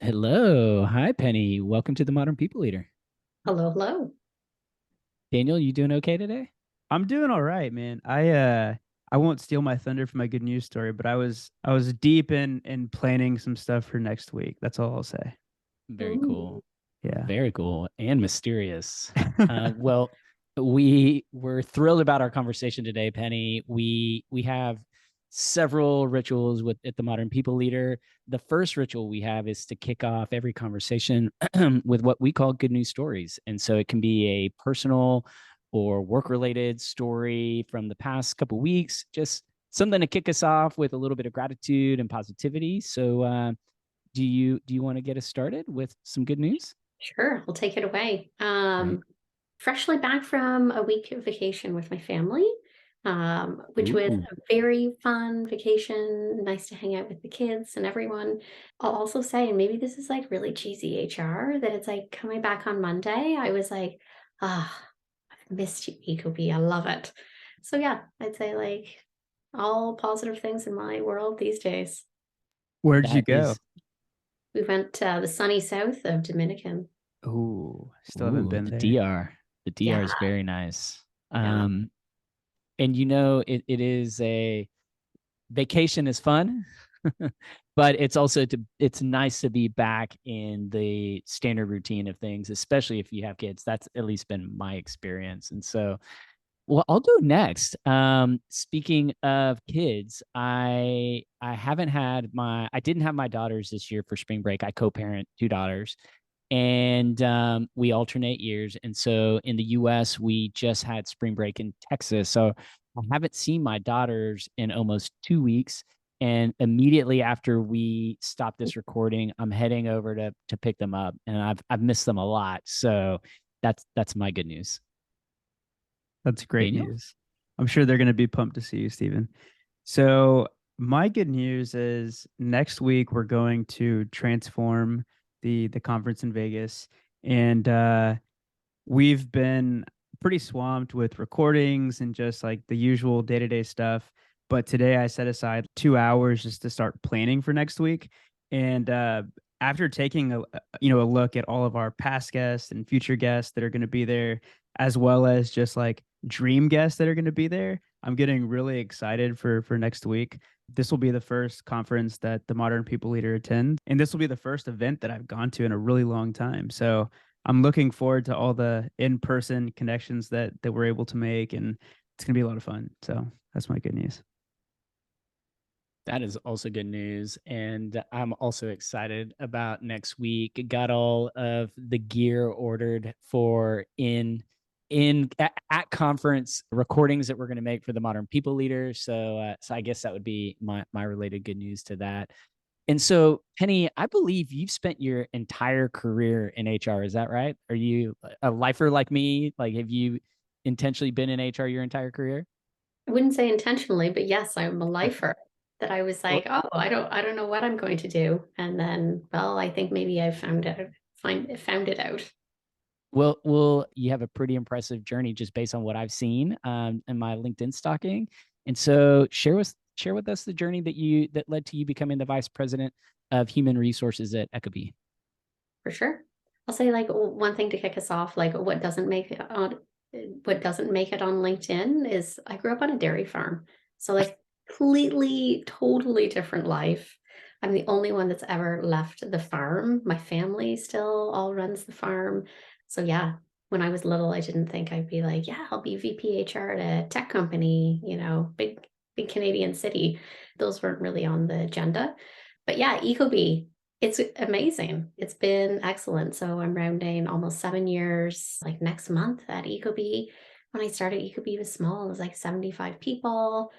Hello. Hi, Penny. Welcome to the Modern People Leader. Hello, hello. Daniel, you doing okay today? I'm doing all right, man. I won't steal my thunder from my good news story, but I was deep in planning some stuff for next week. That's all I'll say. Very Ooh. cool. Yeah. Very cool and mysterious. Well, we were thrilled about our conversation today, Penny. We have several rituals with at the Modern People Leader. The first ritual we have is to kick off every conversation with what we call good news stories. And so it can be a personal or work-related story from the past couple weeks, just something to kick us off with a little bit of gratitude and positivity. So do you want to get us started with some good news? Sure, I'll take it away. Great. Freshly back from a week of vacation with my family, which was Ooh. a very fun vacation. Nice to hang out with the kids and everyone. I'll also say, and maybe this is like really cheesy HR, that it's like coming back on Monday, I was like, ah, I've missed you, Ecobee. I love it. So yeah, I'd say like all positive things in my world these days. Where'd you That go? is, We went to the sunny south of Dominican. Ooh, still haven't ooh, been the there. DR. The DR Yeah, is very nice. yeah. And it is a vacation is fun, but it's nice to be back in the standard routine of things, especially if you have kids. That's at least been my experience. And so well, I'll go next. Speaking of kids, I didn't have my daughters this year for spring break. I co-parent two daughters, and we alternate years. And so in the U.S., we just had spring break in Texas, so I haven't seen my daughters in almost 2 weeks. And immediately after we stop this recording, I'm heading over to pick them up, and I've missed them a lot. So that's my good news. That's great Daniel? news. I'm sure they're going to be pumped to see you, Stephen. So, my good news is next week we're going to transform the conference in Vegas, and we've been pretty swamped with recordings and just like the usual day-to-day stuff. But today I set aside 2 hours just to start planning for next week. And after taking a look at all of our past guests and future guests that are going to be there, as well as just like dream guests that are going to be there, I'm getting really excited for next week. This will be the first conference that the Modern People Leader attends, and this will be the first event that I've gone to in a really long time. So I'm looking forward to all the in-person connections that we're able to make, and it's gonna be a lot of fun. So that's my good news. That is also good news. And I'm also excited about next week. Got all of the gear ordered for at conference recordings that we're going to make for the Modern People Leader. So I guess that would be my related good news to that. And so, Penny, I believe you've spent your entire career in HR. Is that right? Are you a lifer like me? Like, have you intentionally been in HR your entire career? I wouldn't say intentionally, but yes, I'm a Okay. lifer. That I was Well, like, oh, I don't know what I'm going to do. And then, well, I think maybe I found it out. well, you have a pretty impressive journey just based on what I've seen in my LinkedIn stalking. And so share with us the journey that led to you becoming the vice president of human resources at Ecobee. For sure. I'll say like one thing to kick us off, like what doesn't make it on LinkedIn is I grew up on a dairy farm. So like completely, totally different life. I'm the only one that's ever left the farm. My family still all runs the farm. So yeah, when I was little, I didn't think I'd be like, yeah, I'll be VP HR at a tech company, big Canadian city. Those weren't really on the agenda. But yeah, Ecobee, it's amazing. It's been excellent. So I'm rounding almost 7 years, like next month at Ecobee. When I started, Ecobee was small. It was like 75 people.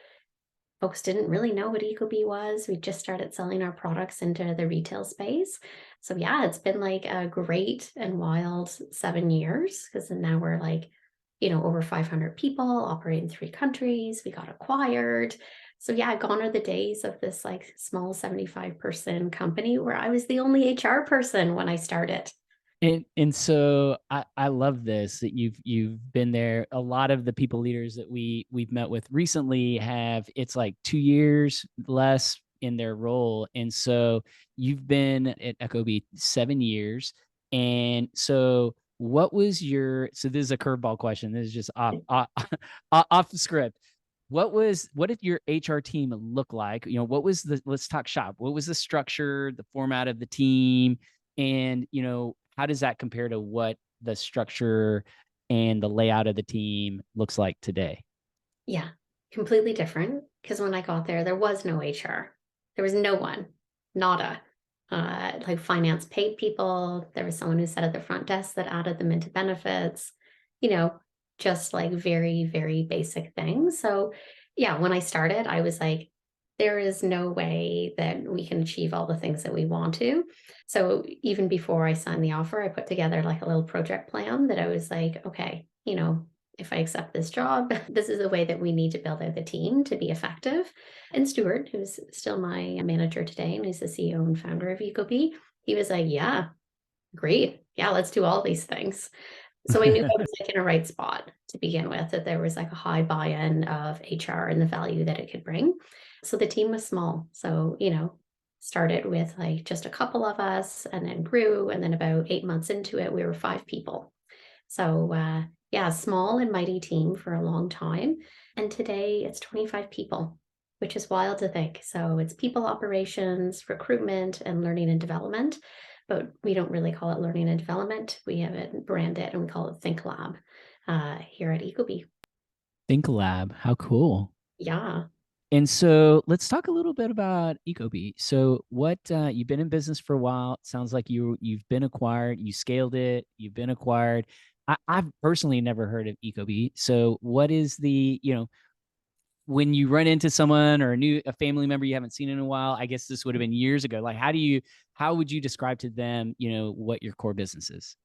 Folks didn't really know what Ecobee was. We just started selling our products into the retail space. So yeah, it's been like a great and wild 7 years because now we're like, over 500 people operating in 3 countries. We got acquired. So yeah, gone are the days of this like small 75-person company where I was the only HR person when I started. And so I love this that you've been there. A lot of the people leaders that we've met with recently have it's like 2 years less in their role. And so you've been at Ecobee 7 years. And so what was so this is a curveball question. This is just off the script. What did your HR team look like? What was let's talk shop. What was the structure, the format of the team? And, how does that compare to what the structure and the layout of the team looks like today? Yeah, completely different. Because when I got there was no HR. There was no one, nada. Like finance paid people. There was someone who sat at the front desk that added them into benefits, you know, just like very, very basic things. So, yeah, when I started, I was like, there is no way that we can achieve all the things that we want to. So, even before I signed the offer, I put together like a little project plan that I was like, okay, if I accept this job, this is the way that we need to build out the team to be effective. And Stuart, who's still my manager today and who's the CEO and founder of Ecobee, he was like, yeah, great. Yeah, let's do all these things. So I knew I was like in a right spot to begin with, that there was like a high buy-in of HR and the value that it could bring. So the team was small. So, started with like just a couple of us and then grew. And then about 8 months into it, we were 5 people. So, yeah, small and mighty team for a long time. And today it's 25 people, which is wild to think. So it's people operations, recruitment, and learning and development. But we don't really call it learning and development. We have it branded and we call it Think Lab here at Ecobee. Think Lab. How cool. Yeah. And so let's talk a little bit about Ecobee. So what you've been in business for a while. It sounds like you've been acquired, you scaled it, you've been acquired. I've personally never heard of Ecobee. So what is when you run into someone or a family member you haven't seen in a while, I guess this would have been years ago. Like how would you describe to them, what your core business is?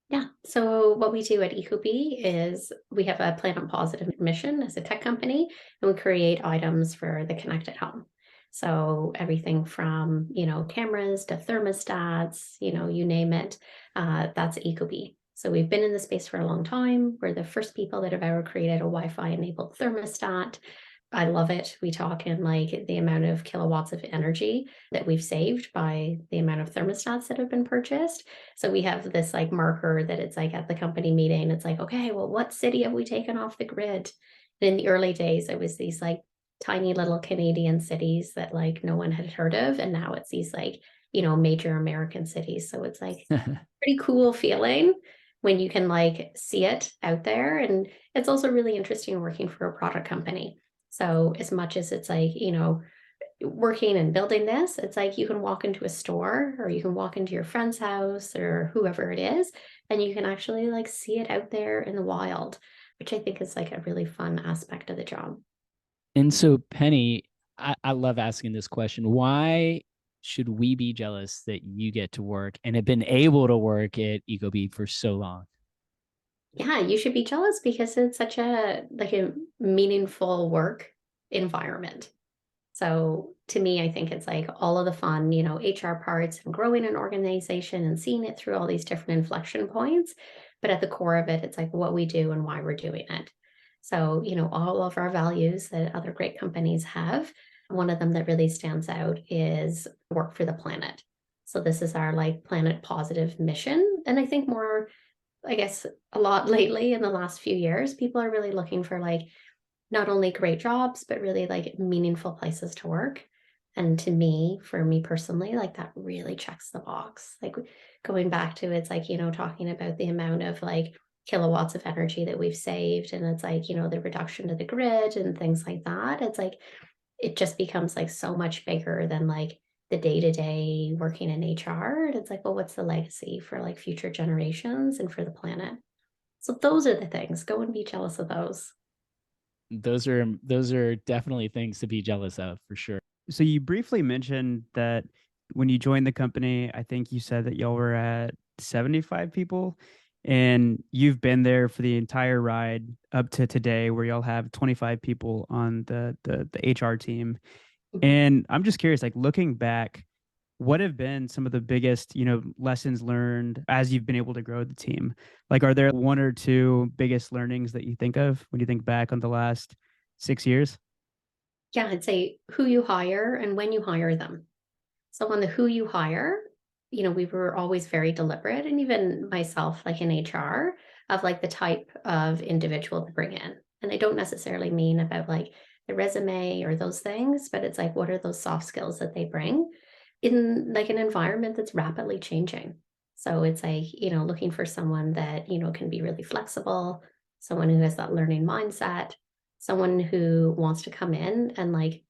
Yeah. So what we do at Ecobee is we have a Planet Positive mission as a tech company, and we create items for the connected home. So everything from, cameras to thermostats, you name it, that's Ecobee. So we've been in the space for a long time. We're the first people that have ever created a Wi-Fi enabled thermostat. I love it. We talk in like the amount of kilowatts of energy that we've saved by the amount of thermostats that have been purchased. So we have this like marker that it's like at the company meeting, it's like, okay, well, what city have we taken off the grid? And in the early days, it was these like tiny little Canadian cities that like no one had heard of. And now it's these like, major American cities. So it's like pretty cool feeling when you can like see it out there. And it's also really interesting working for a product company. So as much as it's like, working and building this, it's like you can walk into a store or you can walk into your friend's house or whoever it is, and you can actually like see it out there in the wild, which I think is like a really fun aspect of the job. And so, Penny, I love asking this question. Why should we be jealous that you get to work and have been able to work at Ecobee for so long? Yeah, you should be jealous because it's such a like a meaningful work environment. So to me, I think it's like all of the fun, HR parts and growing an organization and seeing it through all these different inflection points. But at the core of it, it's like what we do and why we're doing it. So, all of our values that other great companies have, one of them that really stands out is work for the planet. So this is our like planet positive mission. And I think more, I guess, a lot lately in the last few years, people are really looking for like not only great jobs, but really like meaningful places to work. And to me, for me personally, like that really checks the box. Like going back to it's like, talking about the amount of like kilowatts of energy that we've saved. And it's like, the reduction to the grid and things like that. It's like, it just becomes like so much bigger than like the day to day working in HR. And it's like, well, what's the legacy for like future generations and for the planet? So those are the things. Go and be jealous of those. Those are definitely things to be jealous of for sure. So you briefly mentioned that when you joined the company, I think you said that y'all were at 75 people, and you've been there for the entire ride up to today where y'all have 25 people on the HR team. And I'm just curious, like looking back, what have been some of the biggest, lessons learned as you've been able to grow the team? Like, are there one or two biggest learnings that you think of when you think back on the last 6 years? Yeah, I'd say who you hire and when you hire them. So on the who you hire, we were always very deliberate, and even myself, like in HR, of like the type of individual to bring in. And I don't necessarily mean about like the resume or those things, but it's like what are those soft skills that they bring in like an environment that's rapidly changing. So it's like, looking for someone that, can be really flexible, someone who has that learning mindset, someone who wants to come in and like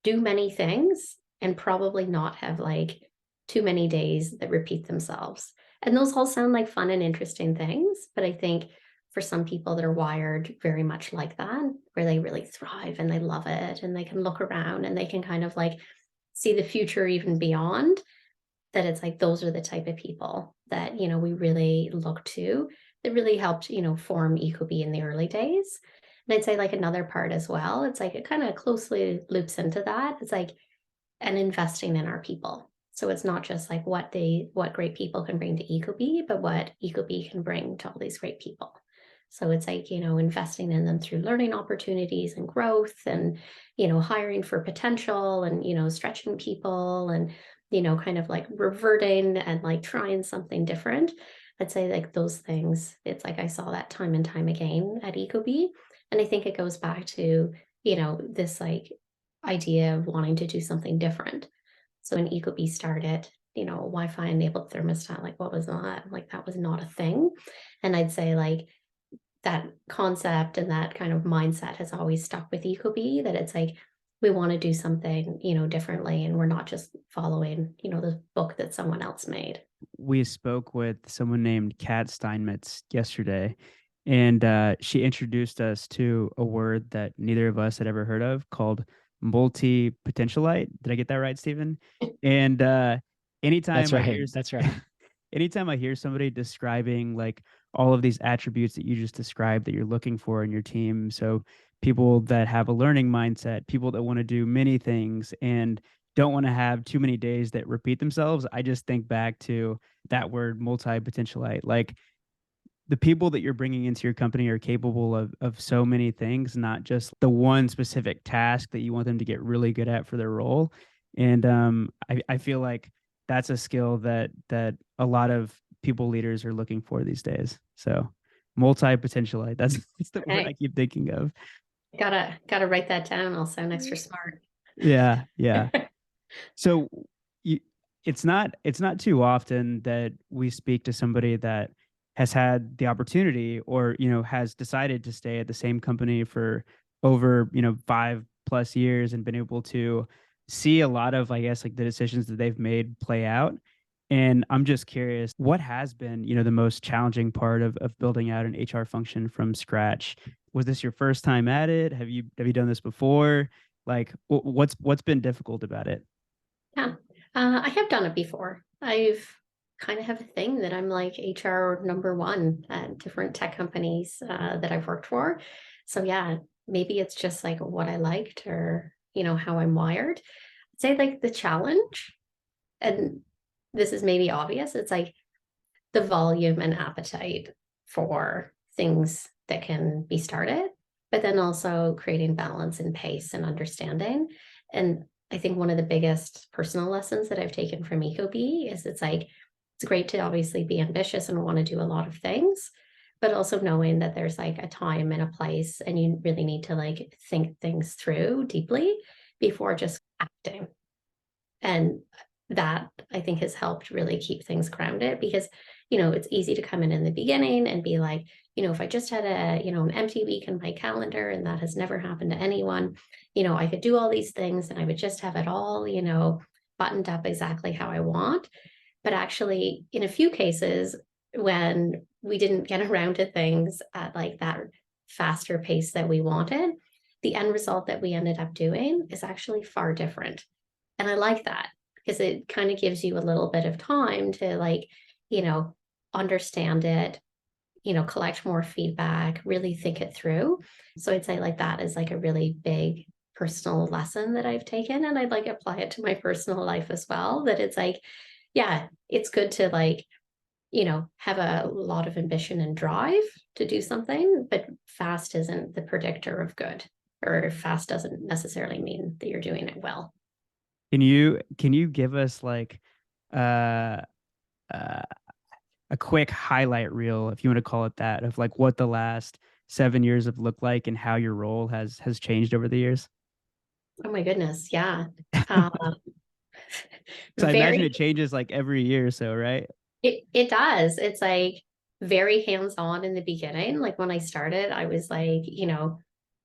do many things and probably not have like too many days that repeat themselves. And those all sound like fun and interesting things, but I think for some people that are wired very much like that, where they really thrive and they love it and they can look around and they can kind of like see the future even beyond, that it's like those are the type of people that, we really look to that really helped, form Ecobee in the early days. And I'd say like another part as well, it's like it kind of closely loops into that. It's like and investing in our people. So it's not just like what great people can bring to Ecobee, but what Ecobee can bring to all these great people. So it's like, investing in them through learning opportunities and growth and, hiring for potential and, stretching people and, kind of like reverting and like trying something different. I'd say like those things, it's like I saw that time and time again at Ecobee. And I think it goes back to, this like idea of wanting to do something different. So when Ecobee started, Wi-Fi enabled thermostat, like what was that? Like that was not a thing. And I'd say like that concept and that kind of mindset has always stuck with Ecobee, that it's like we want to do something, differently, and we're not just following, the book that someone else made. We spoke with someone named Kat Steinmetz yesterday, and she introduced us to a word that neither of us had ever heard of called multi-potentialite. Did I get that right, Stephen? And That's anytime I right. hear That's right. anytime I hear somebody describing like all of these attributes that you just described that you're looking for in your team, so people that have a learning mindset, people that want to do many things and don't want to have too many days that repeat themselves, I just think back to that word multi-potentialite. Like the people that you're bringing into your company are capable of so many things, not just the one specific task that you want them to get really good at for their role. And I feel like that's a skill that a lot of people leaders are looking for these days. So multi-potentialite, that's the word I Okay. keep thinking of. Gotta write that down. I'll sound extra smart. Yeah, yeah. So you, it's not too often that we speak to somebody that has had the opportunity or has decided to stay at the same company for over 5+ years and been able to see a lot of, I guess, like the decisions that they've made play out. And I'm just curious, what has been the most challenging part of building out an HR function from scratch? Was this your first time at it? Have you done this before? Like what's been difficult about it? Yeah, I have done it before. I've kind of have a thing that I'm like HR number one at different tech companies that I've worked for. So yeah, maybe it's just like what I liked or, how I'm wired. I'd say like the challenge, and this is maybe obvious, it's like the volume and appetite for things that can be started, but then also creating balance and pace and understanding. And I think one of the biggest personal lessons that I've taken from Ecobee is it's like, it's great to obviously be ambitious and want to do a lot of things, but also knowing that there's like a time and a place, and you really need to like think things through deeply before just acting. And that I think has helped really keep things grounded because, it's easy to come in the beginning and be like, if I just had an empty week in my calendar, and that has never happened to anyone, I could do all these things and I would just have it all, buttoned up exactly how I want. But actually, in a few cases, when we didn't get around to things at like that faster pace that we wanted, the end result that we ended up doing is actually far different. And I like that because it kind of gives you a little bit of time to like, you know, understand it, collect more feedback, really think it through. So I'd say like that is like a really big personal lesson that I've taken, and I'd like apply it to my personal life as well. That it's like, yeah, it's good to like, have a lot of ambition and drive to do something, but fast isn't the predictor of good. or fast doesn't necessarily mean that you're doing it well. Can you give us like uh, uh a quick highlight reel, if you want to call it that, of like what the last 7 years have looked like and how your role has changed over the years? Oh my goodness, yeah. Um, So I imagine very it changes like every year or so, right? it does. It's like very hands-on in the beginning. Like when I started, I was like,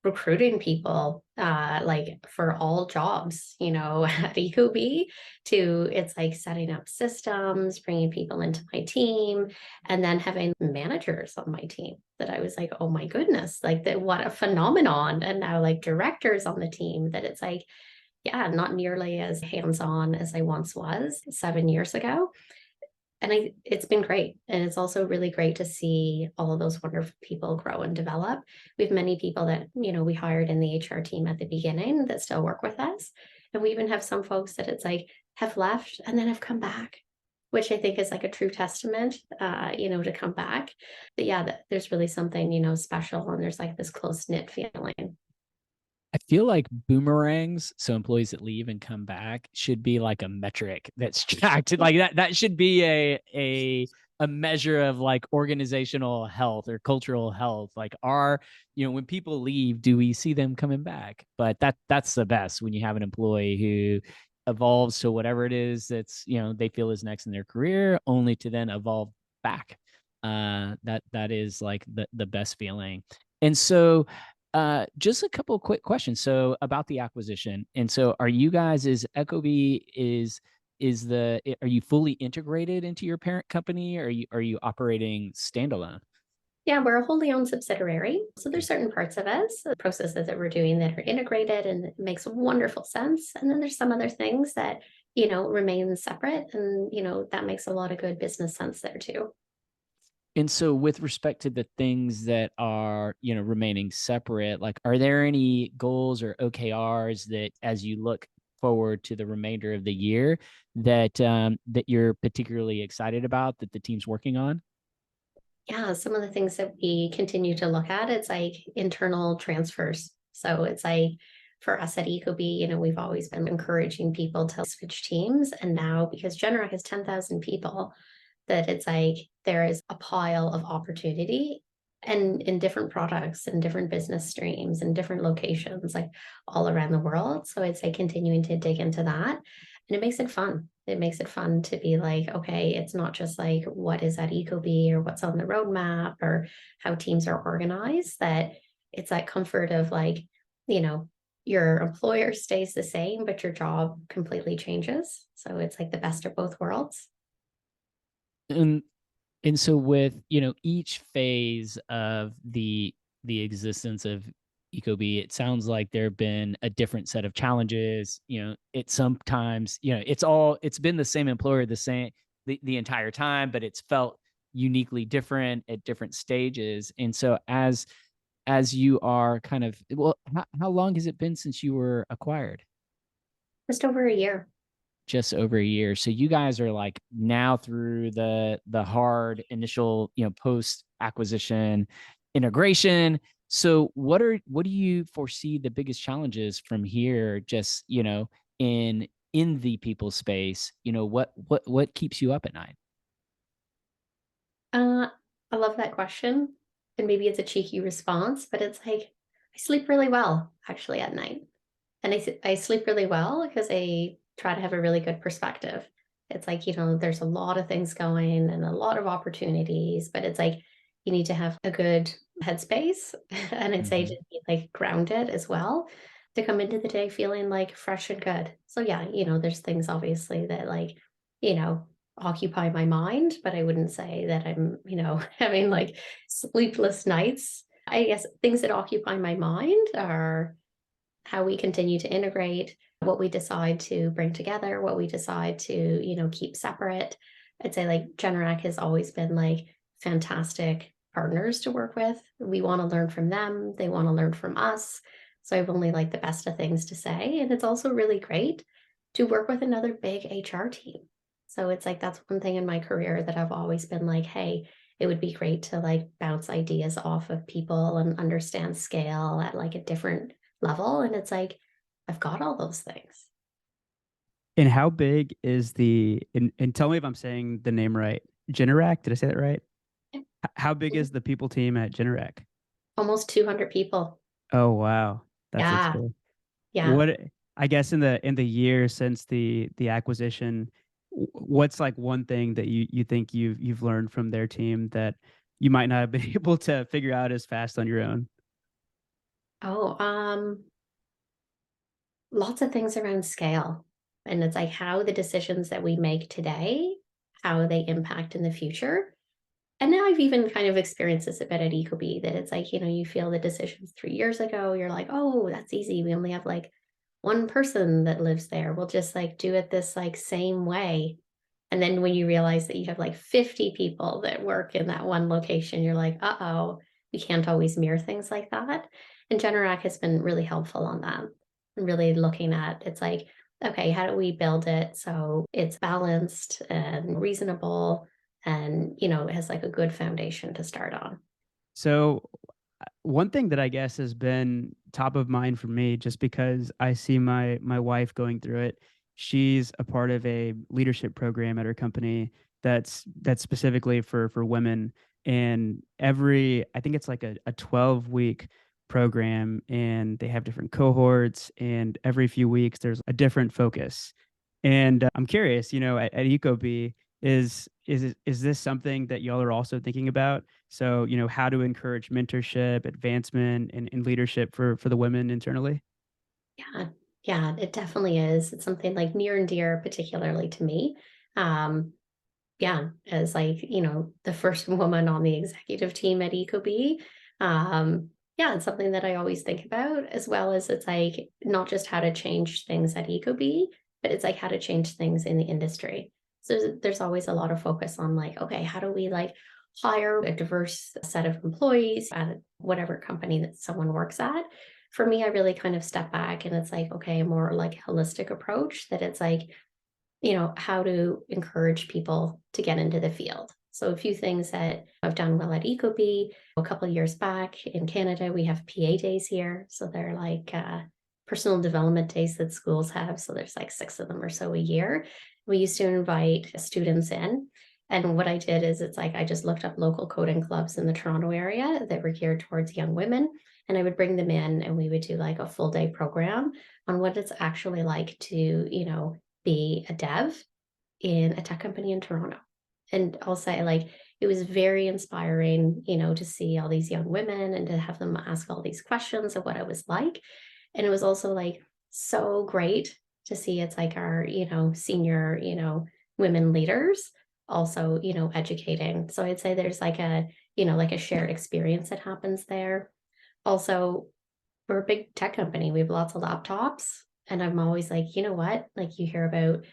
recruiting people like for all jobs, at Ecobee to it's like setting up systems, bringing people into my team, and then having managers on my team that I was like, oh my goodness, like that what a phenomenon. And now like directors on the team that it's like, yeah, not nearly as hands-on as I once was 7 years ago. And it's been great. And it's also really great to see all of those wonderful people grow and develop. We have many people that, we hired in the HR team at the beginning that still work with us. And we even have some folks that it's like have left and then have come back, which I think is like a true testament, to come back. But yeah, there's really something, special, and there's like this close knit feeling. I feel like boomerangs, so employees that leave and come back, should be like a metric that's tracked. Like that should be a measure of like organizational health or cultural health. Like when people leave, do we see them coming back? But that's the best, when you have an employee who evolves to whatever it is that's, they feel is next in their career, only to then evolve back. That is like the best feeling. And so just a couple of quick questions. So about the acquisition. And so are you guys, is Ecobee, are you fully integrated into your parent company, or are you operating standalone? Yeah, we're a wholly owned subsidiary. So there's certain parts of us, the processes that we're doing that are integrated and it makes wonderful sense. And then there's some other things that, remain separate. And, that makes a lot of good business sense there too. And so with respect to the things that are, remaining separate, like, are there any goals or OKRs that, as you look forward to the remainder of the year, that you're particularly excited about, that the team's working on? Yeah, some of the things that we continue to look at, it's like internal transfers. So it's like for us at Ecobee, we've always been encouraging people to switch teams. And now because Generac has 10,000 people, that it's like there is a pile of opportunity and in different products and different business streams and different locations, like all around the world. So it's like continuing to dig into that. And it makes it fun. It makes it fun to be like, okay, it's not just like what is at Ecobee or what's on the roadmap or how teams are organized, that it's that comfort of like, you know, your employer stays the same, but your job completely changes. So it's like the best of both worlds. And and so with, each phase of the existence of Ecobee, it sounds like there have been a different set of challenges. It sometimes, it's been the same employer, the entire time, but it's felt uniquely different at different stages. And so as you are kind of, well, how long has it been since you were acquired? Just over a year. Just over a year. So you guys are like now through the hard initial, post acquisition integration. So what do you foresee the biggest challenges from here, just, in the people space? What keeps you up at night? Uh, I love that question. And maybe it's a cheeky response, but it's like I sleep really well actually at night. And I sleep really well because I try to have a really good perspective. It's like, there's a lot of things going and a lot of opportunities, but it's like you need to have a good headspace. And I'd say to Mhm. be like grounded as well to come into the day feeling like fresh and good. So yeah, there's things obviously that like, you know, occupy my mind, but I wouldn't say that I'm, having like sleepless nights. I guess things that occupy my mind are how we continue to integrate, what we decide to bring together, what we decide to, keep separate. I'd say like Generac has always been like fantastic partners to work with. We want to learn from them. They want to learn from us. So I've only like the best of things to say. And it's also really great to work with another big HR team. So it's like that's one thing in my career that I've always been like, hey, it would be great to like bounce ideas off of people and understand scale at like a different level. And it's like, I've got all those things. And how big is and tell me if I'm saying the name right. Generac, did I say that right? How big is the people team at Generac? Almost 200 people. Oh wow. That's Yeah. cool. Yeah. What I guess in the year since the acquisition, what's like one thing that you think you've learned from their team that you might not have been able to figure out as fast on your own? Oh, lots of things around scale. And it's like how the decisions that we make today, how they impact in the future. And now I've even kind of experienced this a bit at Ecobee that it's like, you feel the decisions 3 years ago, you're like, oh, that's easy. We only have like one person that lives there. We'll just like do it this like same way. And then when you realize that you have like 50 people that work in that one location, you're like, uh-oh, we can't always mirror things like that. And Generac has been really helpful on that. And really looking at it's like, okay, how do we build it so it's balanced and reasonable and, it has like a good foundation to start on. So one thing that I guess has been top of mind for me, just because I see my wife going through it. She's a part of a leadership program at her company that's specifically for women. And I think it's like a 12-week program, and they have different cohorts, and every few weeks there's a different focus. And I'm curious, at Ecobee, is this something that y'all are also thinking about? So, how to encourage mentorship, advancement, and leadership for the women internally? Yeah. Yeah, it definitely is. It's something like near and dear, particularly to me. Um, yeah, as like, the first woman on the executive team at Ecobee. Yeah, it's something that I always think about, as well as it's like not just how to change things at Ecobee, but it's like how to change things in the industry. So there's always a lot of focus on like, okay, how do we like hire a diverse set of employees at whatever company that someone works at? For me, I really kind of step back and it's like, okay, a more like holistic approach that it's like, how to encourage people to get into the field. So a few things that I've done well at Ecobee. A couple of years back in Canada, we have PA days here. So they're like personal development days that schools have. So there's like 6 of them or so a year. We used to invite students in. And what I did is it's like I just looked up local coding clubs in the Toronto area that were geared towards young women. And I would bring them in and we would do like a full day program on what it's actually like to, be a dev in a tech company in Toronto. And I'll say, like, it was very inspiring, to see all these young women and to have them ask all these questions of what it was like. And it was also like so great to see it's like our, senior, women leaders also, educating. So I'd say there's like like a shared experience that happens there. Also, we're a big tech company. We have lots of laptops. And I'm always like, you know what? Like you hear about,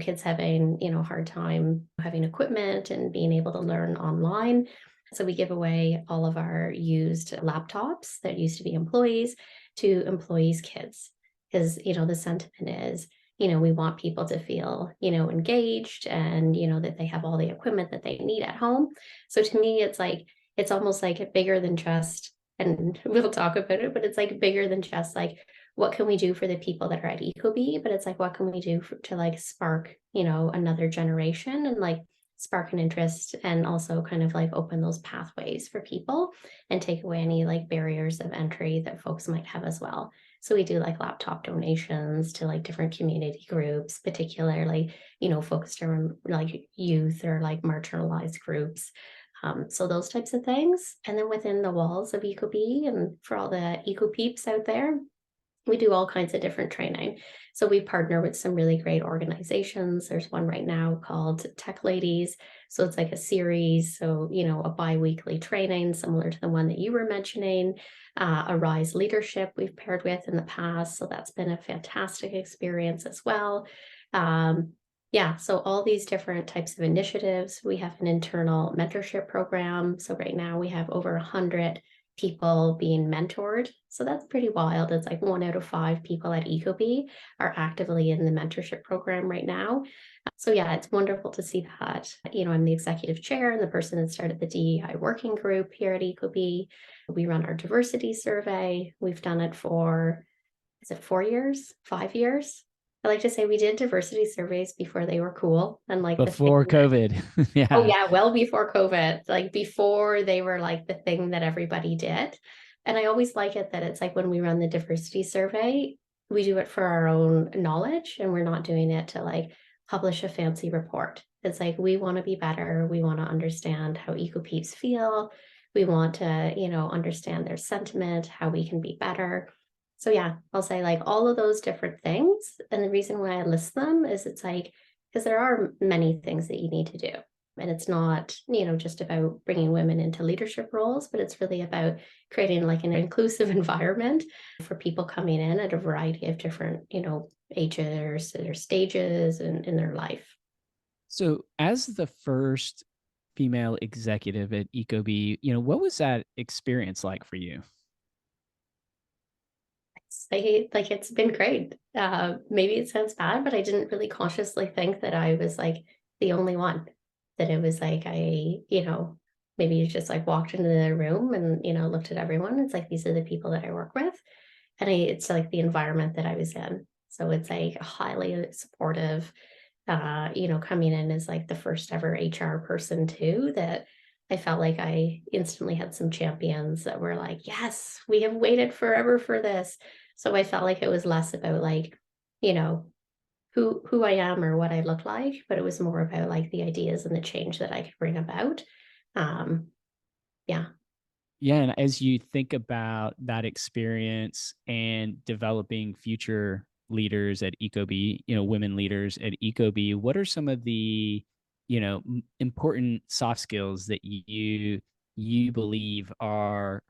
kids having, hard time having equipment and being able to learn online. So we give away all of our used laptops that used to be employees to employees' kids. Because, the sentiment is, we want people to feel, engaged and, that they have all the equipment that they need at home. So to me, it's like, it's almost like bigger than just and we'll talk about it, but it's like bigger than just like what can we do for the people that are at Ecobee, but it's like what can we do to like spark, another generation and like spark an interest and also kind of like open those pathways for people and take away any like barriers of entry that folks might have as well. So we do like laptop donations to like different community groups, particularly, focused around like youth or like marginalized groups. So those types of things. And then within the walls of Ecobee and for all the eco peeps out there, we do all kinds of different training. So we partner with some really great organizations. There's one right now called Tech Ladies. So it's like a series. So, a bi-weekly training similar to the one that you were mentioning. A Rise Leadership we've paired with in the past. So that's been a fantastic experience as well. Yeah, so all these different types of initiatives. We have an internal mentorship program. So right now we have over 100 people being mentored. So that's pretty wild. It's like 1 out of 5 people at Ecobee are actively in the mentorship program right now. So yeah, it's wonderful to see that. I'm the executive chair and the person that started the DEI working group here at Ecobee. We run our diversity survey. We've done it for, is it 4 years, 5 years? I like to say we did diversity surveys before they were cool and like the thing. Before COVID. Oh Yeah. yeah, well before COVID, like before they were like the thing that everybody did. And I always like it that it's like when we run the diversity survey, we do it for our own knowledge and we're not doing it to like publish a fancy report. It's like we want to be better. We want to understand how eco-peeps feel. We want to, understand their sentiment, how we can be better. So yeah, I'll say like all of those different things. And the reason why I list them is it's like, because there are many things that you need to do. And it's not, just about bringing women into leadership roles, but it's really about creating like an inclusive environment for people coming in at a variety of different, ages or stages in their life. So, as the first female executive at Ecobee, what was that experience like for you? Like it's been great. Maybe it sounds bad, but I didn't really consciously think that I was like the only one. That it was like maybe you just like walked into the room and looked at everyone. It's like these are the people that I work with, and it's like the environment that I was in. So it's like highly supportive. Coming in as like the first ever HR person too, that I felt like I instantly had some champions that were like, yes, we have waited forever for this. So I felt like it was less about like, you know, who I am or what I look like, but it was more about like the ideas and the change that I could bring about. Um, yeah. Yeah, and as you think about that experience and developing future leaders at Ecobee, women leaders at Ecobee, what are some of the, important soft skills that you believe are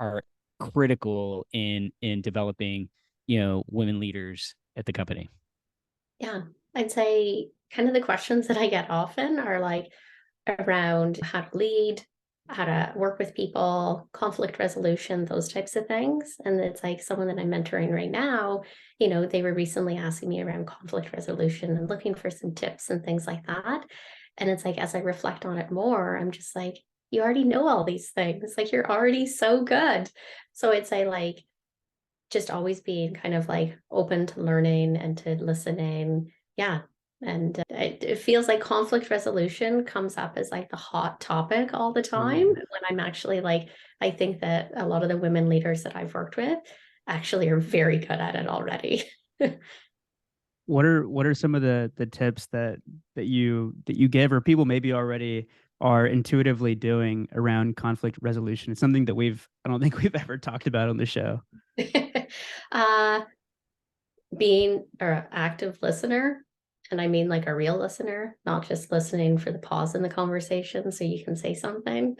critical in developing, women leaders at the company? Yeah. I'd say kind of the questions that I get often are like, around how to lead, how to work with people, conflict resolution, those types of things. And it's like someone that I'm mentoring right now, they were recently asking me around conflict resolution and looking for some tips and things like that. And it's like, as I reflect on it more, I'm just like, you already know all these things. Like, you're already so good. So I'd say, like, just always being kind of like open to learning and to listening. Yeah, and it feels like conflict resolution comes up as like the hot topic all the time when I'm actually like, I think that a lot of the women leaders that I've worked with actually are very good at it already. What are some of the tips that you give, or people maybe already are intuitively doing around conflict resolution? It's something that I don't think we've ever talked about on the show. uh, being an active listener, and I mean like a real listener, not just listening for the pause in the conversation so you can say something.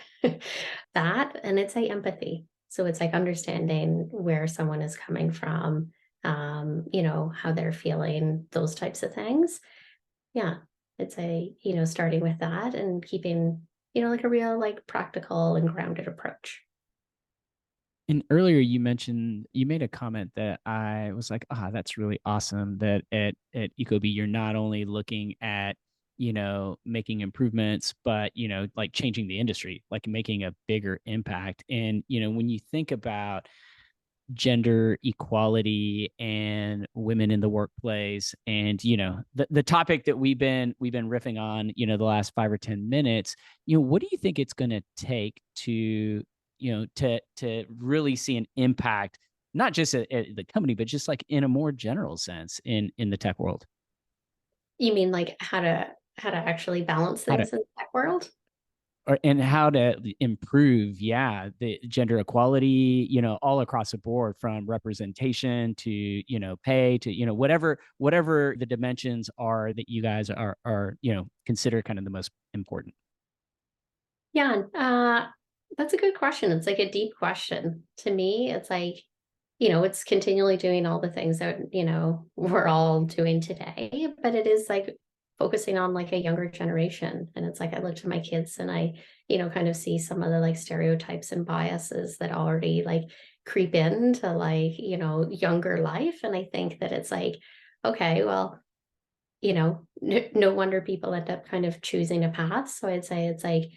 That, and it's a empathy. So it's like understanding where someone is coming from, how they're feeling, those types of things. Yeah, it's starting with that and keeping, like a real, like practical and grounded approach. And earlier you made a comment that I was like, that's really awesome that at Ecobee you're not only looking at, making improvements, but, like changing the industry, like making a bigger impact. And, when you think about gender equality and women in the workplace and, the topic that we've been riffing on, the last 5 or 10 minutes, what do you think it's going to take to to really see an impact, not just at the company, but just like in a more general sense in the tech world? You mean like how to actually balance How to things in the tech world? and how to improve, the gender equality, all across the board, from representation to, pay to, whatever the dimensions are that you guys are consider kind of the most important. Yeah, that's a good question. It's like a deep question. To me, it's like, it's continually doing all the things that, we're all doing today, but it is like focusing on like a younger generation. And it's like, I look to my kids and I, kind of see some of the like stereotypes and biases that already like creep into like, younger life. And I think that it's like, okay, well, no wonder people end up kind of choosing a path. So I'd say it's like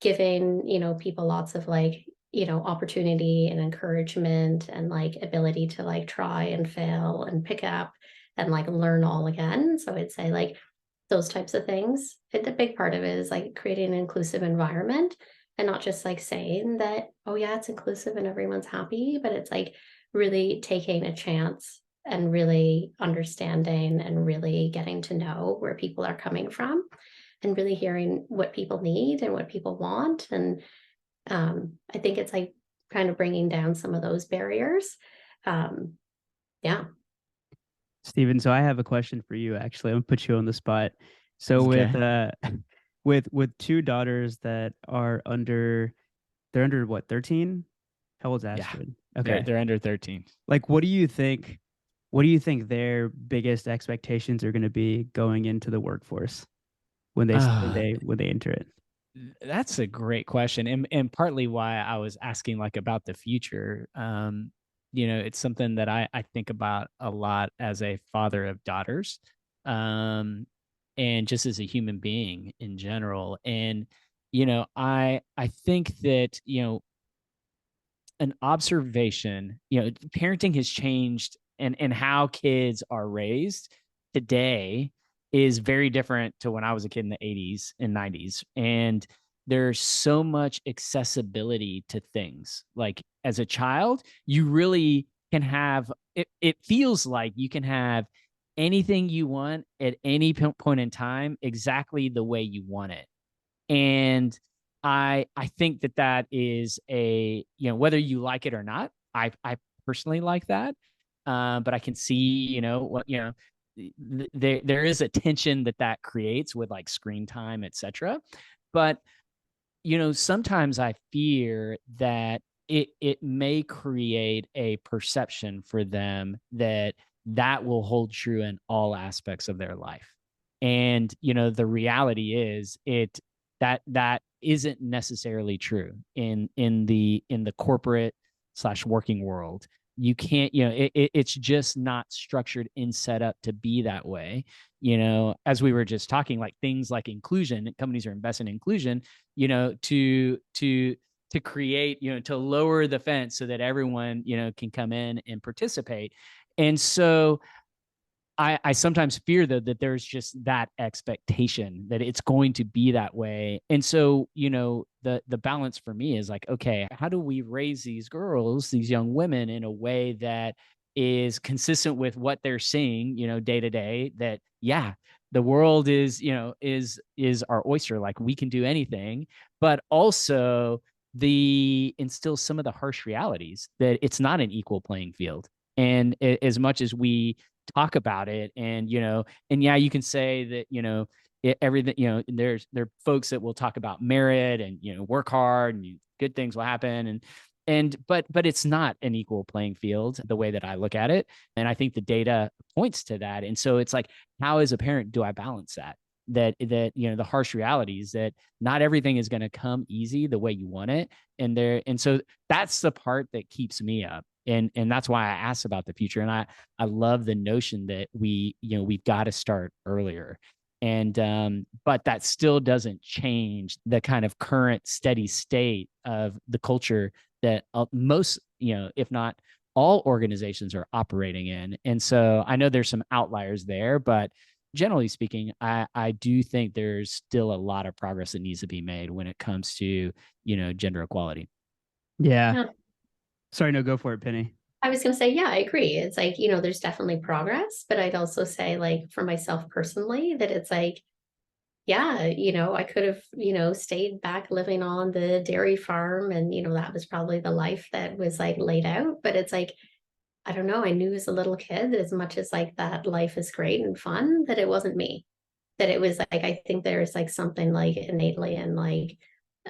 giving, people lots of like, opportunity and encouragement and like ability to like try and fail and pick up and like learn all again. So I'd say like those types of things. The big part of it is like creating an inclusive environment and not just like saying that, oh yeah, it's inclusive and everyone's happy, but it's like really taking a chance and really understanding and really getting to know where people are coming from and really hearing what people need and what people want. And I think it's like kind of bringing down some of those barriers. Yeah. Stephen, so I have a question for you. Actually, I'm gonna put you on the spot. So with Okay. with two daughters that are they're under what, 13? How old's Yeah. Astrid? They're Okay. they're under 13. Like, what do you think? What do you think their biggest expectations are going to be going into the workforce when Uh, when they enter it? that's a great question. And partly why I was asking like about the future. It's something that I think about a lot as a father of daughters. And just as a human being in general. And I think that, an observation, parenting has changed, and how kids are raised today is very different to when I was a kid in the 80s and 90s. And there's so much accessibility to things. Like as a child, you really can have it feels like you can have anything you want at any point in time exactly the way you want it. And I think that that is a, whether you like it or not, I personally like that. But I can see, what, there is a tension that creates with like screen time, etc. But sometimes I fear that it may create a perception for them that will hold true in all aspects of their life. And the reality is that isn't necessarily true in the corporate slash working world. You can't, it's just not structured and set up to be that way. As we were just talking, like things like inclusion, companies are investing in inclusion, to create, to lower the fence so that everyone, can come in and participate. And so I sometimes fear though that there's just that expectation that it's going to be that way. And so, the balance for me is like, okay, how do we raise these girls, these young women in a way that is consistent with what they're seeing, day to day, that yeah, the world is, is our oyster, like we can do anything, but also the instill some of the harsh realities that it's not an equal playing field. And as much as we talk about it, and and yeah, you can say that everything, there are folks that will talk about merit and work hard and good things will happen, but it's not an equal playing field the way that I look at it. And I think the data points to that. And so it's like, how as a parent do I balance that the harsh realities that not everything is going to come easy the way you want it. And so that's the part that keeps me up. And that's why I asked about the future. And I love the notion that we've got to start earlier. And but that still doesn't change the kind of current steady state of the culture that most, if not all organizations are operating in. And so I know there's some outliers there, but generally speaking, I do think there's still a lot of progress that needs to be made when it comes to, gender equality. Yeah. Yeah. Sorry, no, go for it, Penny. I was going to say, yeah, I agree. It's like, there's definitely progress, but I'd also say, like, for myself personally, that it's like, yeah, I could have, stayed back living on the dairy farm. And, that was probably the life that was like laid out. But it's like, I don't know, I knew as a little kid that as much as like that life is great and fun, that it wasn't me. That it was like, I think there's like something like innately in like,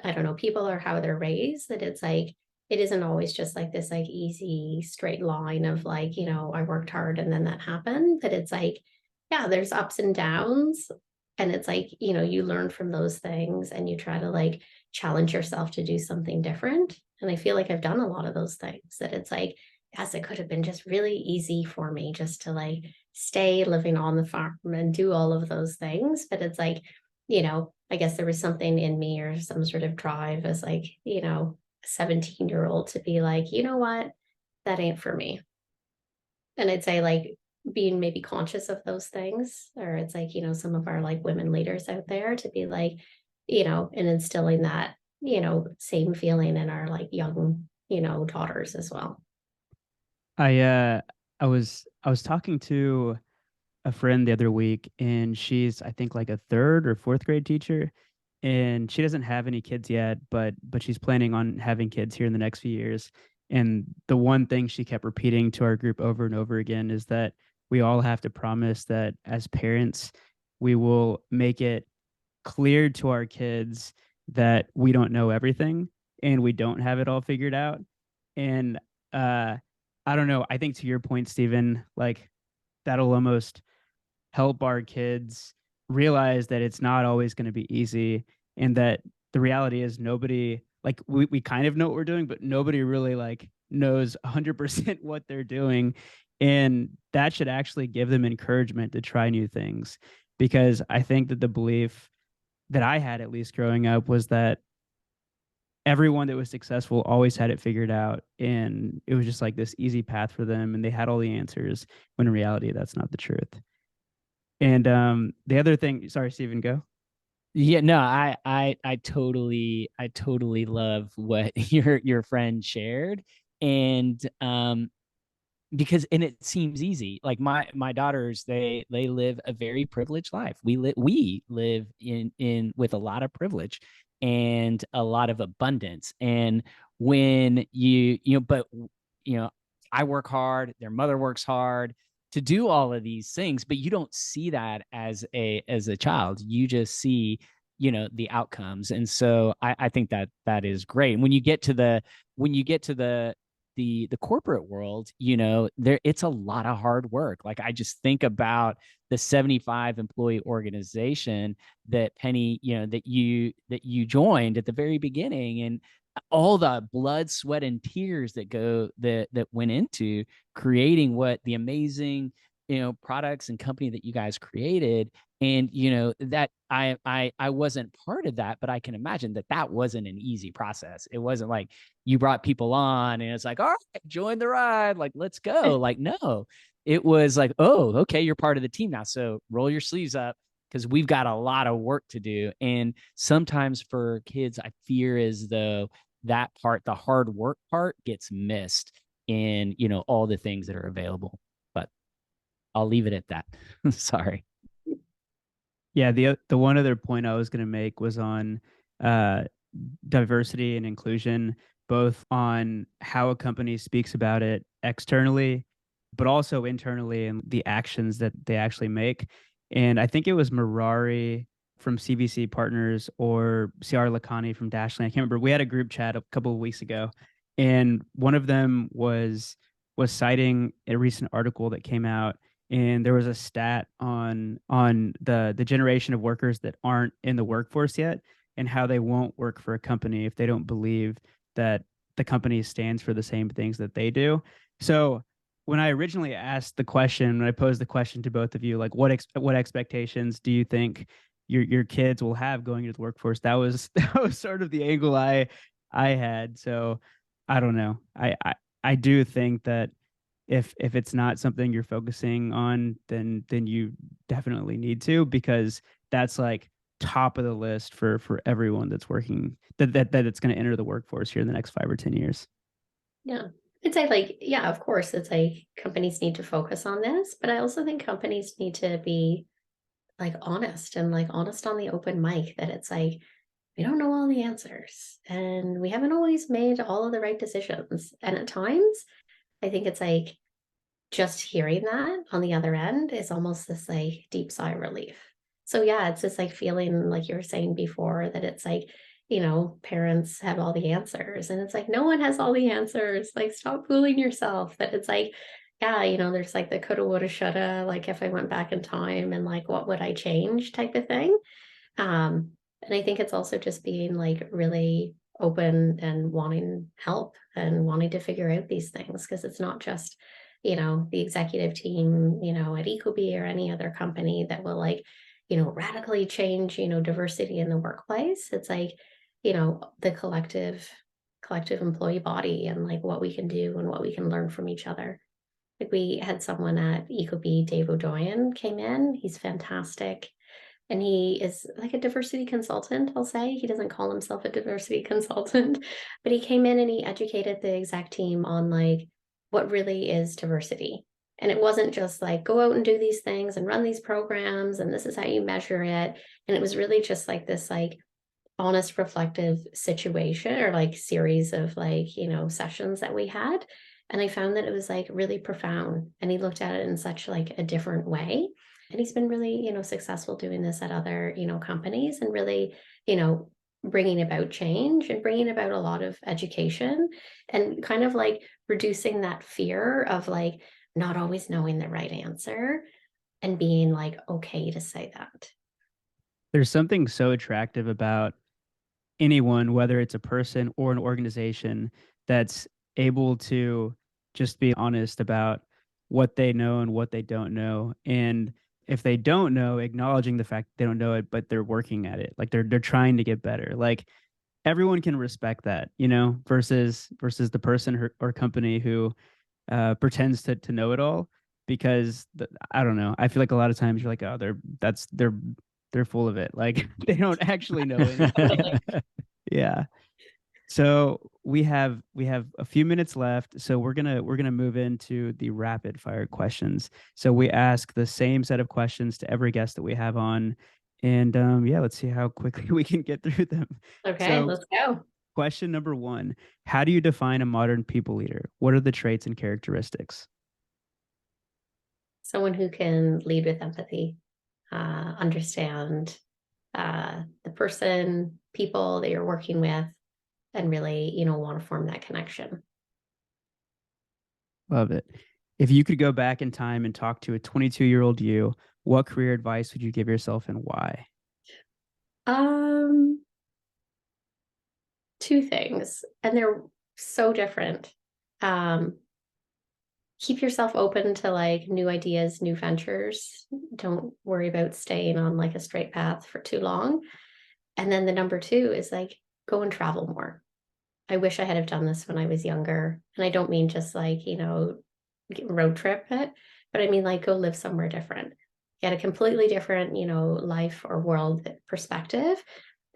I don't know, people or how they're raised, that it's like, it isn't always just like this like easy straight line of like, I worked hard and then that happened. That it's like, yeah, there's ups and downs, And it's like, you know, you learn from those things and you try to like challenge yourself to do something different. And I feel like I've done a lot of those things that it's like, yes, it could have been just really easy for me just to like stay living on the farm and do all of those things. But it's like, you know, I guess there was something in me or some sort of drive as like, you know, a 17-year-old to be like, you know what, that ain't for me. And I'd say like being maybe conscious of those things, or it's like, you know, some of our like women leaders out there to be like, you know, and instilling that, you know, same feeling in our like young, you know, daughters as well. I was talking to a friend the other week, and she's, I think, like a third or fourth grade teacher, and she doesn't have any kids yet, but she's planning on having kids here in the next few years. And the one thing she kept repeating to our group over and over again is that we all have to promise that as parents, we will make it clear to our kids that we don't know everything and we don't have it all figured out. And uh I don't know, I think to your point, Stephen, like that'll almost help our kids realize that it's not always going to be easy, and that the reality is nobody, like we kind of know what we're doing, but nobody really like knows 100% what they're doing. And that should actually give them encouragement to try new things, because I think that the belief that I had, at least growing up, was that everyone that was successful always had it figured out, and it was just like this easy path for them and they had all the answers, when in reality that's not the truth. And the other thing, sorry, Stephen, go. Yeah, no, I totally love what your friend shared. And because and it seems easy. Like my daughters, they live a very privileged life. We live in with a lot of privilege and a lot of abundance. And when but you know, I work hard, their mother works hard to do all of these things, but you don't see that as a child. You just see, the outcomes. And so I think that that is great. And when you get to the corporate world, there it's a lot of hard work. Like I just think about the 75 employee organization that Penny, that you joined at the very beginning, and all the blood, sweat, and tears that went into creating what the amazing, products and company that you guys created. And that I wasn't part of that, but I can imagine that that wasn't an easy process. It wasn't like you brought people on and it's like, all right, join the ride, like let's go. Like, no, it was like, oh, okay, you're part of the team now, so roll your sleeves up, because we've got a lot of work to do. And sometimes for kids, I fear as though that part, the hard work part, gets missed in all the things that are available. But I'll leave it at that. Sorry. Yeah, the one other point I was going to make was on uh, diversity and inclusion, both on how a company speaks about it externally, but also internally, and the actions that they actually make. And I think it was Marari from CVC Partners or CR Lakhani from Dashlane. I can't remember. We had a group chat a couple of weeks ago, and one of them was citing a recent article that came out, and there was a stat on the generation of workers that aren't in the workforce yet, and how they won't work for a company if they don't believe that the company stands for the same things that they do. So when I originally asked the question, when I posed the question to both of you, like what expectations do you think your kids will have going into the workforce, that was that was sort of the angle I had. So I don't know. I do think that if it's not something you're focusing on, then you definitely need to, because that's like top of the list for everyone that's working, that it's going to enter the workforce here in the next 5 or 10 years. Yeah. I'd say like, yeah, of course, it's like companies need to focus on this, but I also think companies need to be like honest and like honest on the open mic that it's like, we don't know all the answers and we haven't always made all of the right decisions. And at times, I think it's like just hearing that on the other end is almost this like deep sigh of relief. So yeah, it's just like feeling like you were saying before that it's like, parents have all the answers and it's like no one has all the answers. Like stop fooling yourself that it's like, yeah, there's like the coulda, woulda, shoulda, like if I went back in time and like what would I change type of thing. And I think it's also just being like really open and wanting help and wanting to figure out these things because it's not just, the executive team, at Ecobee or any other company that will like, radically change, diversity in the workplace. It's like, the collective employee body and like what we can do and what we can learn from each other. Like we had someone at Ecobee, Dave O'Doyen came in. He's fantastic. And he is like a diversity consultant, I'll say. He doesn't call himself a diversity consultant, but he came in and he educated the exec team on like what really is diversity. And it wasn't just like go out and do these things and run these programs and this is how you measure it. And it was really just like this like honest reflective situation or like series of like sessions that we had, and I found that it was like really profound and he looked at it in such like a different way, and he's been really successful doing this at other companies and really bringing about change and bringing about a lot of education and kind of like reducing that fear of like not always knowing the right answer and being like okay to say that. There's something so attractive about anyone, whether it's a person or an organization, that's able to just be honest about what they know and what they don't know. And if they don't know, acknowledging the fact they don't know it, but they're working at it. Like they're trying to get better. Like everyone can respect that, versus the person or company who pretends to know it all. Because I don't know. I feel like a lot of times you're like, oh, they're full of it. Like they don't actually know anything. Yeah. So we have a few minutes left. So we're gonna move into the rapid fire questions. So we ask the same set of questions to every guest that we have on, and yeah, let's see how quickly we can get through them. Okay, So let's go. question number one: how do you define a modern people leader? What are the traits and characteristics? Someone who can lead with empathy, understand the person, people that you're working with, and really, want to form that connection. Love it. If you could go back in time and talk to a 22-year-old you, what career advice would you give yourself and why? Um, Two things, and they're so different. Um, Keep yourself open to like new ideas, new ventures. Don't worry about staying on like a straight path for too long. And then the number two is like go and travel more. I wish I had have done this when I was younger. And I don't mean just like, road trip it, but I mean like go live somewhere different. Get a completely different, life or world perspective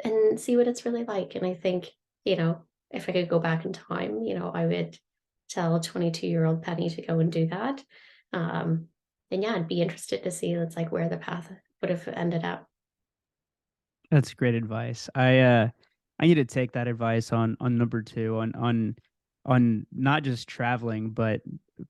and see what it's really like. And I think, if I could go back in time, I would tell 22-year-old Penny to go and do that. Um, and yeah, I'd be interested to see that's like where the path would have ended up. That's great advice. I need to take that advice on number two, on not just traveling but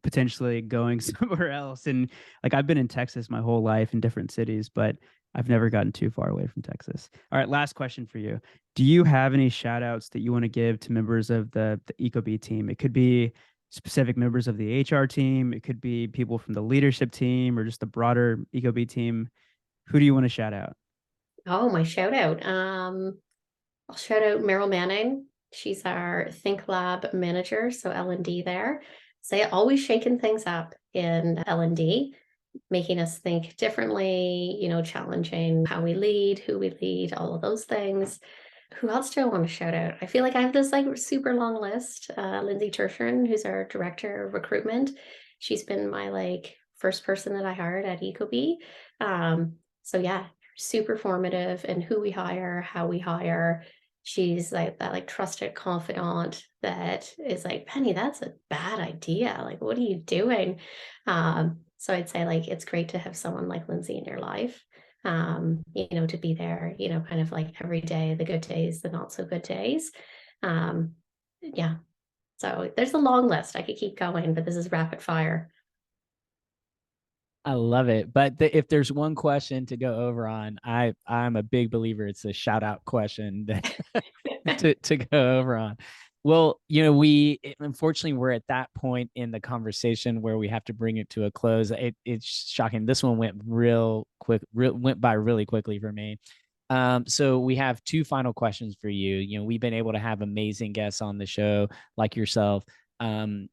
potentially going somewhere else. And like I've been in Texas my whole life in different cities, but I've never gotten too far away from Texas. All right, last question for you. Do you have any shout outs that you want to give to members of the Ecobee team? It could be specific members of the HR team, it could be people from the leadership team or just the broader Ecobee team. Who do you want to shout out? Oh, my shout out. I'll shout out Meryl Manning. She's our Think Lab manager, so L&D there. So always shaking things up in L&D, making us think differently, challenging how we lead, who we lead, all of those things. Who else do I want to shout out? I feel like I have this like super long list. Lindsay Tershern, who's our director of recruitment. She's been my like first person that I hired at Ecobee. So yeah, super formative in who we hire, how we hire. She's like that like trusted confidant that is like, Penny, that's a bad idea. Like, what are you doing? So I'd say like it's great to have someone like Lindsay in your life, to be there, kind of like every day, the good days, the not so good days. Um, yeah. So there's a long list. I could keep going, but this is rapid fire. I love it. But if there's one question to go over on, I'm a big believer it's a shout out question that, to go over on. Well, unfortunately we're at that point in the conversation where we have to bring it to a close. It's shocking. This one went real quick, went by really quickly for me. So we have two final questions for you. We've been able to have amazing guests on the show like yourself. Um,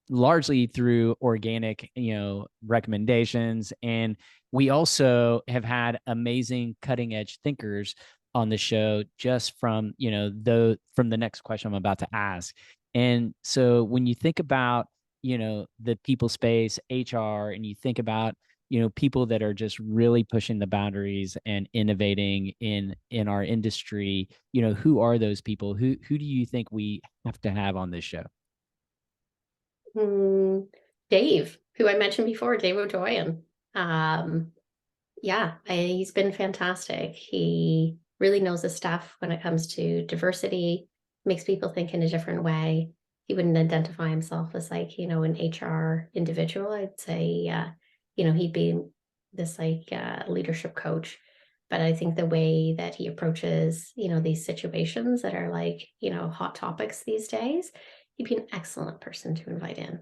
Largely through organic, recommendations. And we also have had amazing cutting edge thinkers on the show just from, from the next question I'm about to ask. And so when you think about, the people space, HR, and you think about, people that are just really pushing the boundaries and innovating in our industry, who are those people? Who do you think we have to have on this show? Dave, who I mentioned before, Dave O'Doyen. Um, yeah, he's been fantastic. He really knows his stuff when it comes to diversity, makes people think in a different way. He wouldn't identify himself as like, an HR individual. I'd say, he'd be this like leadership coach. But I think the way that he approaches, these situations that are like, hot topics these days, he'd be an excellent person to invite in.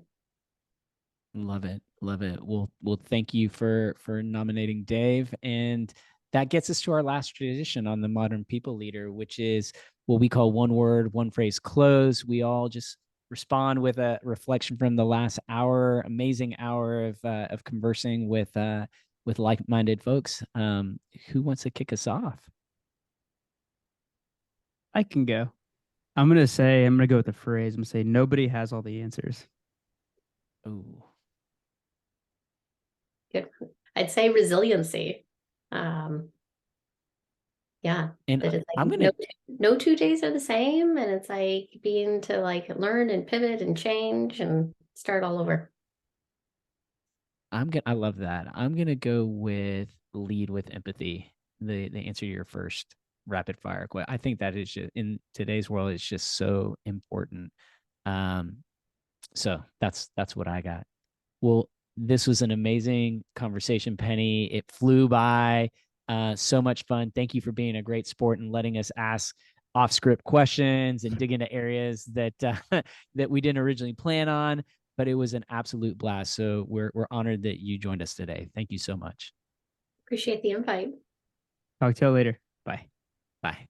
Love it. Love it. Well, thank you for nominating Dave. And that gets us to our last tradition on the Modern People Leader, which is what we call one word, one phrase close. We all just respond with a reflection from the last hour, amazing hour of conversing with like-minded folks. Who wants to kick us off? I can go. I'm gonna go with the phrase. I'm gonna say nobody has all the answers. Oh, Good. I'd say resiliency. Um, yeah, and that it's I'm like gonna no 2 days are the same, and it's like being to like learn and pivot and change and start all over. I love that. I'm gonna go with lead with empathy. The answer to your first rapid fire question. I think that is just in today's world, it's just so important. Um, so that's what I got. Well, this was an amazing conversation, Penny. It flew by. So much fun. Thank you for being a great sport and letting us ask off script questions and dig into areas that that we didn't originally plan on. But it was an absolute blast. So we're honored that you joined us today. Thank you so much. Appreciate the invite. Talk to you later. Bye. Bye.